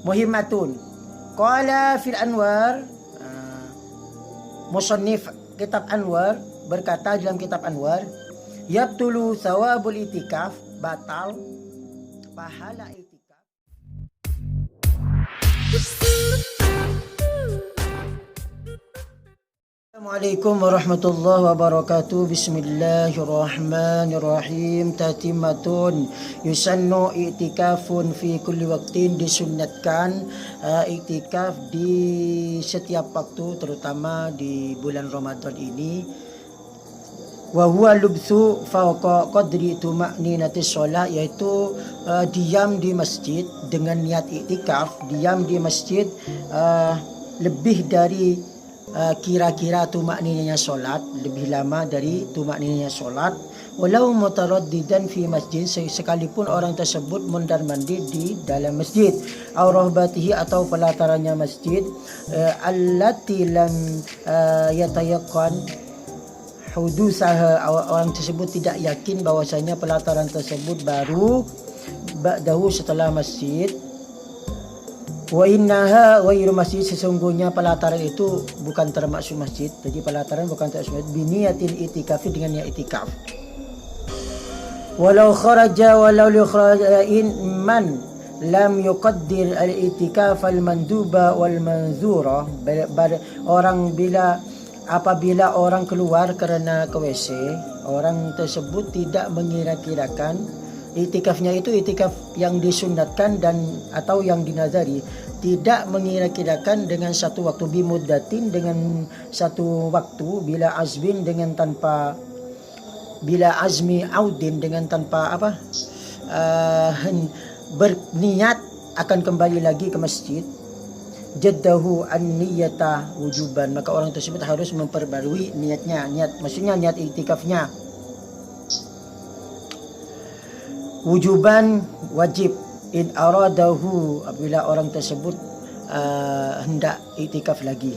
muhimmatun. Qala fil Anwar, musannif kitab Anwar berkata dalam kitab Anwar, yabtulu thawabul itikaf, batal pahala itikaf. Assalamualaikum warahmatullahi wabarakatuh. Bismillahirrahmanirrahim. Tatimmatun yusannu i'tikafun fi kulli waqtin, disunnatkan i'tikaf di setiap waktu, terutama di bulan Ramadan ini. Wa huwa lubthu fawqa qadri tuma'ninatis shalah, yaitu diam di masjid dengan niat i'tikaf, diam di masjid lebih dari kira-kira tumakninanya solat, lebih lama dari tumakninanya solat, walau mutaraddidan fi masjid, sekalipun orang tersebut mondar-mandir di dalam masjid, au rahbatihi, atau pelatarannya masjid, allati lam yatayaqqan hudusaha, orang tersebut tidak yakin bahwasanya pelataran tersebut baru ba'dahu, setelah masjid. Wa innaha ghairu masjid, sesungguhnya pelataran itu bukan termasuk masjid. Jadi pelataran bukan termasuk masjid. Biniyatil itikafi, dengan niat itikaf. Walau kharaja walau li kharajin man lam yuqaddir al itikaf al manduba wal manzura, apabila orang keluar kerana ke WC, orang tersebut tidak mengira-kirakan itikafnya itu itikaf yang disunatkan dan atau yang dinazari, tidak mengira-kirakan dengan satu waktu, bimuddatin, dengan satu waktu, bila azmin, dengan tanpa, bila azmi audin, dengan tanpa berniat akan kembali lagi ke masjid, jaddahu an-niyata wujuban, maka orang tersebut harus memperbarui niatnya, maksudnya niat iktikafnya wujuban, wajib, in aradahu, apabila orang tersebut hendak iktikaf lagi.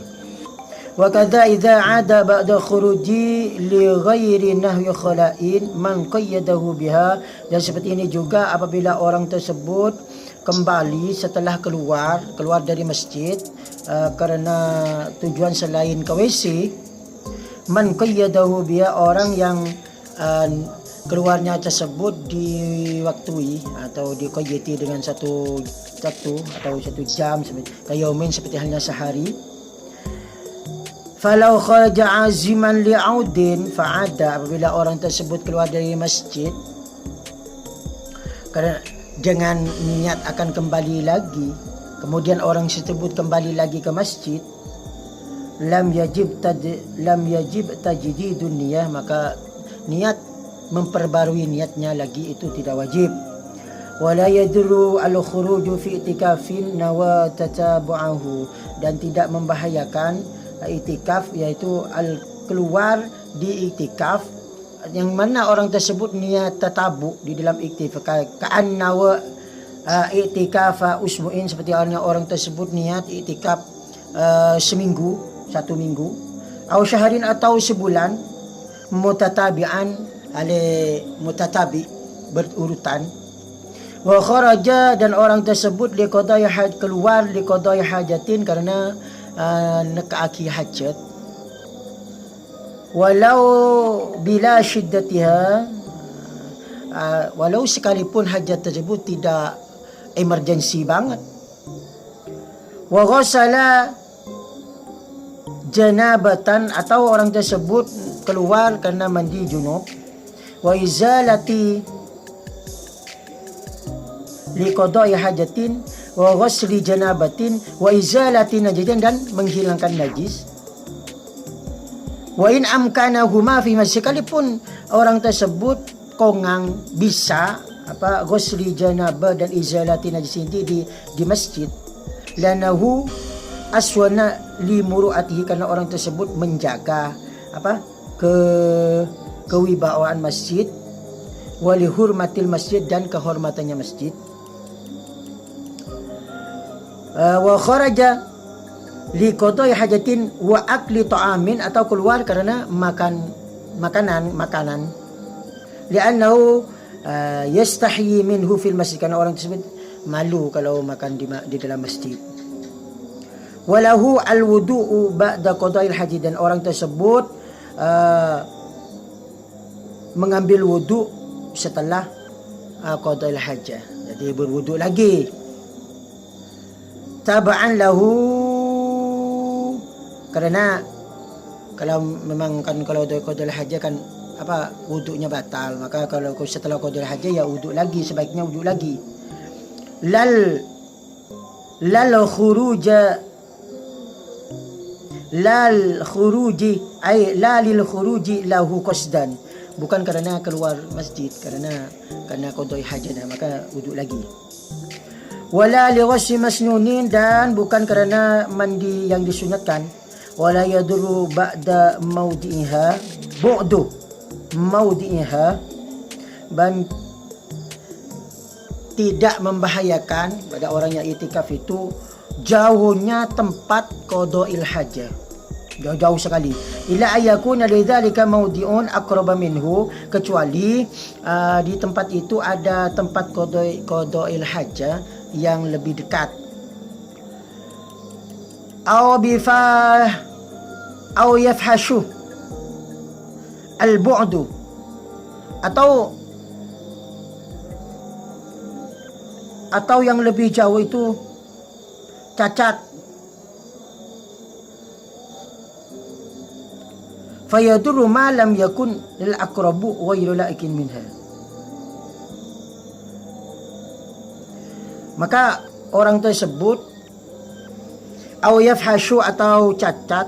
Wa kadza idza ada ba'da khuruji li ghairi nahyi khala'in man qayyadahu biha, dan seperti ini juga apabila orang tersebut kembali setelah keluar dari masjid kerana tujuan selain ke WC, man qayyadahu biha, orang yang keluarnya tersebut diwaktui atau dikoyeti dengan satu atau satu jam, kayaumin, seperti halnya sehari. Falau kharaja aziman li'audin fa'ada, apabila orang tersebut keluar dari masjid kerana dengan niat akan kembali lagi, kemudian orang tersebut kembali lagi ke masjid, lam yajib tajdidun niyah, maka niat memperbarui niatnya lagi itu tidak wajib. Wala yadru al-khuruju fi itikafin nawa tatabu'ahu, dan tidak membahayakan itikaf, yaitu keluar di itikaf yang mana orang tersebut niat tatabu di dalam iktikaf, ka'annawa i'tikafa usbu'in, seperti halnya orang tersebut niat iktikaf seminggu, satu minggu, atau syahrin, atau sebulan, mutatabi'an, mutatabi, berurutan. Wa kharaja, dan orang tersebut keluar liqadai hajatin, karena nekaaki hajat, walau bila syiddatiha, walau sekalipun hajat tersebut tidak emergensi banget. Wa ghasala janabatan, atau orang tersebut keluar kerana mandi junub, wa izalati liqada'i hajatin wa ghusli janabatin wa izalati najatin, dan menghilangkan najis. Wa in amkanahuma fi masjid, sekalipun orang tersebut kongang bisa ghusli janabah dan izalati najis di masjid, lanahu aswana li muru'atihi, karena orang tersebut menjaga kewibawaan masjid, wali hurmatil masjid, dan kehormatannya masjid. Wa kharaja li qada'i hajatin wa akli ta'amin, atau keluar karena makanan, li'annahu yastahyi minhu fil masjid, karena orang tersebut malu kalau makan di dalam masjid. Walahu al-wudu'u ba'da qada'il haji, dan orang tersebut mengambil wudu setelah qada'il hajah. Jadi berwudu lagi. Taba'an lahu, karena kalau memang kan kalau qada'il hajah kan apa wudunya batal, maka kalau setelah qada'il hajah ya wudu lagi, sebaiknya wudu lagi. Lal khuruji ay la lil khuruji lahu qasdan, bukan karena keluar masjid, karena qadai hajat, maka wudu lagi. Wala li ghusli masnunin, dan bukan karena mandi yang disunatkan. Wala yadurru ba'da maudi'iha bu'du maudi'iha, dan tidak membahayakan pada orang yang itikaf itu jauhnya tempat qada'il hajah, jauh sekali. Ila ayakuna lidzalika maudi'un aqraba minhu, kecuali di tempat itu ada tempat qada'il hajah yang lebih dekat. Aw yafhashu al-bu'du, atau yang lebih jauh itu cacat. Fayadurru ma lam yakun lil aqrabu ghairu laikin minha, maka orang tersebut au yafhashu, atau cacat,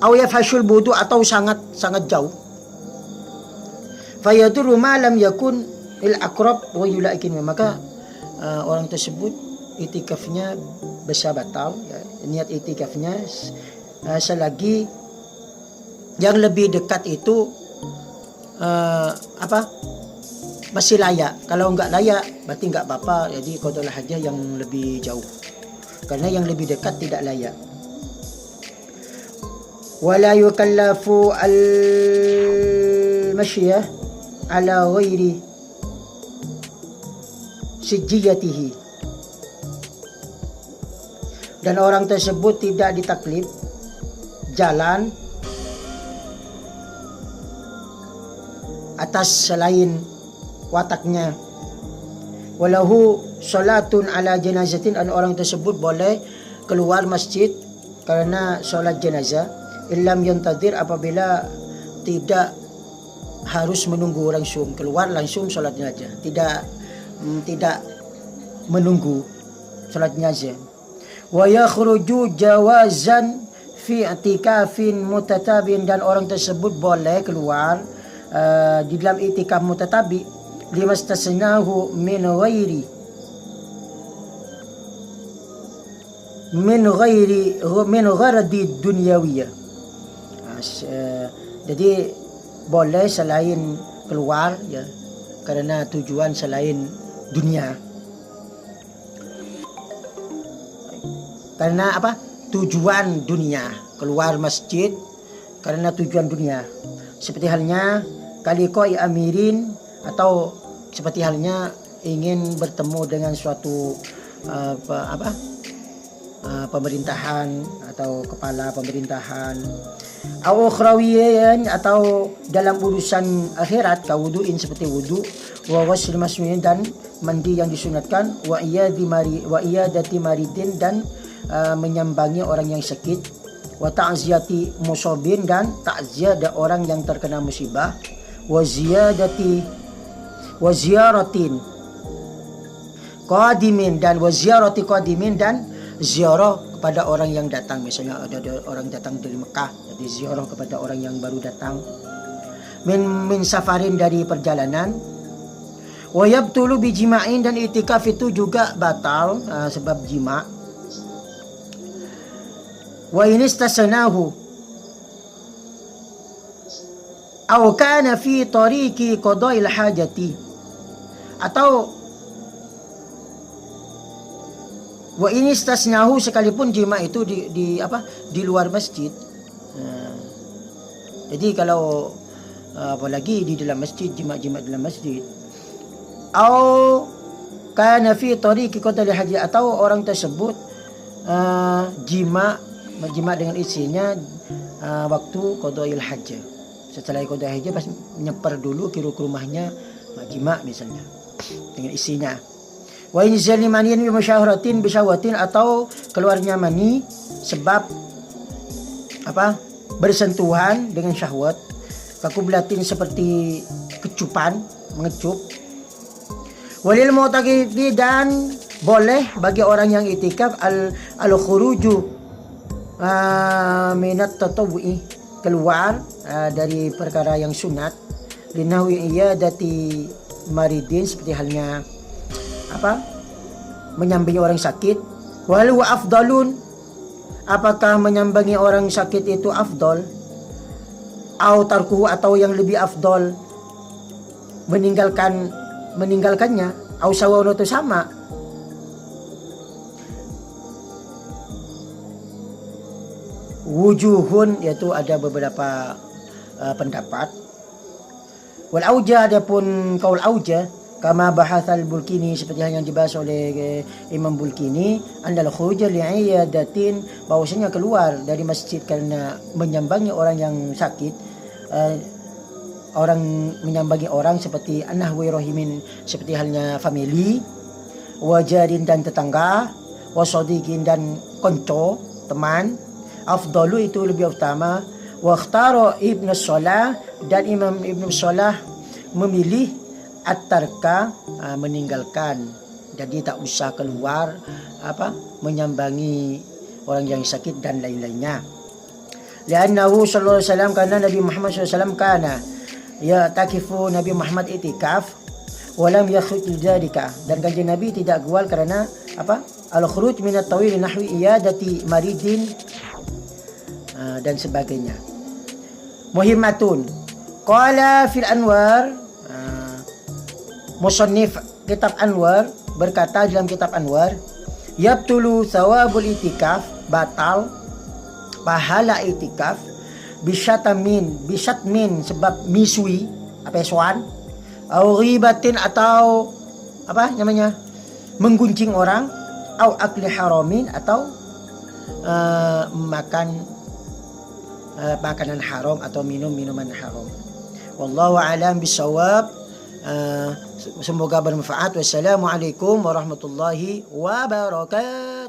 au yafhashul budu, atau sangat jauh. Fayadurru ma lam yakun il aqrab wa yulaikin, maka orang tersebut itikafnya bisa batal, ya, niat itikafnya selagi yang lebih dekat itu masih layak. Kalau enggak layak berarti enggak apa-apa, jadi qada'ul hajah yang lebih jauh, karena yang lebih dekat tidak layak. Wala yukallafu al-mashyah ala ghairi sijiyatihi, dan orang tersebut tidak ditaklif jalan atas selain wataknya. Walahu salatun ala janazatin, dan orang tersebut boleh keluar masjid karena solat jenazah, illam yantadir, apabila tidak harus menunggu, langsung keluar langsung solat jenazah, tidak menunggu solat jenazah. Wa yakhruju jawazan fi i'tikafin mutatabin, dan orang tersebut boleh keluar di dalam i'tikaf mutatabi, limastasnahu min gharadi dunyawiyah. Jadi boleh selain keluar, ya, karena tujuan selain dunia. Karena apa? Tujuan dunia. Keluar masjid karena tujuan dunia. Seperti halnya kalikoi amirin, atau seperti halnya ingin bertemu dengan suatu pemerintahan atau kepala pemerintahan. Au ukhrawiyan, atau dalam urusan akhirat, kawuduin seperti wudu, wa ghusl masnunin, dan mandi yang disunatkan, wa iyadati maridin, dan menyambangi orang yang sakit, wa ta'ziyati musabin, dan takziah orang yang terkena musibah, wa ziyaratin qadimin, dan wa ziyarati qadimin, dan ziarah kepada orang yang datang. Misalnya ada orang datang dari Mekah, jadi ziarah kepada orang yang baru datang. Min safarin, dari perjalanan. Wa yabtulu bijima'in, dan itikaf itu juga batal sebab jima'. Wa inistasanahu aw kana fi tariqi qada'il hajati, atau wa inistasnahu, sekalipun jima itu di luar masjid. Jadi kalau apalagi di dalam masjid, jima dalam masjid, Atau kana fi tariqi qadali haji, atau orang tersebut jima dengan istrinya waktu qadail haji. Setelah qadail haji pas nyepar dulu ke rumahnya jima misalnya dengan istrinya. Wa inzali maniyan bi musyaharatin bi syahwatin, atau keluarnya mani sebab bersentuhan dengan syahwat, kakublatin seperti kecupan, mengecup. Walil mu'takifi, dan boleh bagi orang yang itikaf al-khuruju minat tatawu'i, keluar dari perkara yang sunat, linahwi iyadati maridin, seperti halnya menyambangi orang sakit. Wal wa afdalun, apakah menyambangi orang sakit itu afdal, au tarkuhu, atau yang lebih afdal meninggalkannya, au sawaun, itu sama. Wujuhun, yaitu ada beberapa pendapat. Wal auja, adapun kaul auja, kama bahatsal Bulkini, seperti yang dibahas oleh Imam Bulkini, andal khuruj li'iyadatin, bahwasanya keluar dari masjid karena menyambangi orang yang sakit, orang menyambangi orang seperti anahwi rahimin, seperti halnya family, wajarin dan tetangga, wasadiqin dan konco, teman, afdalu, itu lebih utama. Wa ikhtara Ibnu Shalah, dan Imam Ibnu Shalah memilih at-tarka, meninggalkan, jadi tak usah keluar menyambangi orang yang sakit dan lain-lainnya. Li'annahu sallallahu alaihi wasallam, karena Nabi Muhammad sallallahu alaihi wasallam kana ya takifu, Nabi Muhammad itikaf, walam yakhruj dzalika, dan kanjeng Nabi tidak keluar karena al-khuruj min at-tawil nahwi iyadati maridin dan sebagainya. Muhimmatun, qala fil anwar, musannif kitab Anwar berkata dalam kitab Anwar, yabtulu thawabul itikaf, batal pahala itikaf, bisatmin sebab misui, pesuan, au ghibatin, atau mengguncing orang, au akli haramin, atau makan makanan haram atau minum minuman haram. Wallahu a'lam bissawab. Semoga bermanfaat. Wassalamualaikum warahmatullahi wabarakatuh.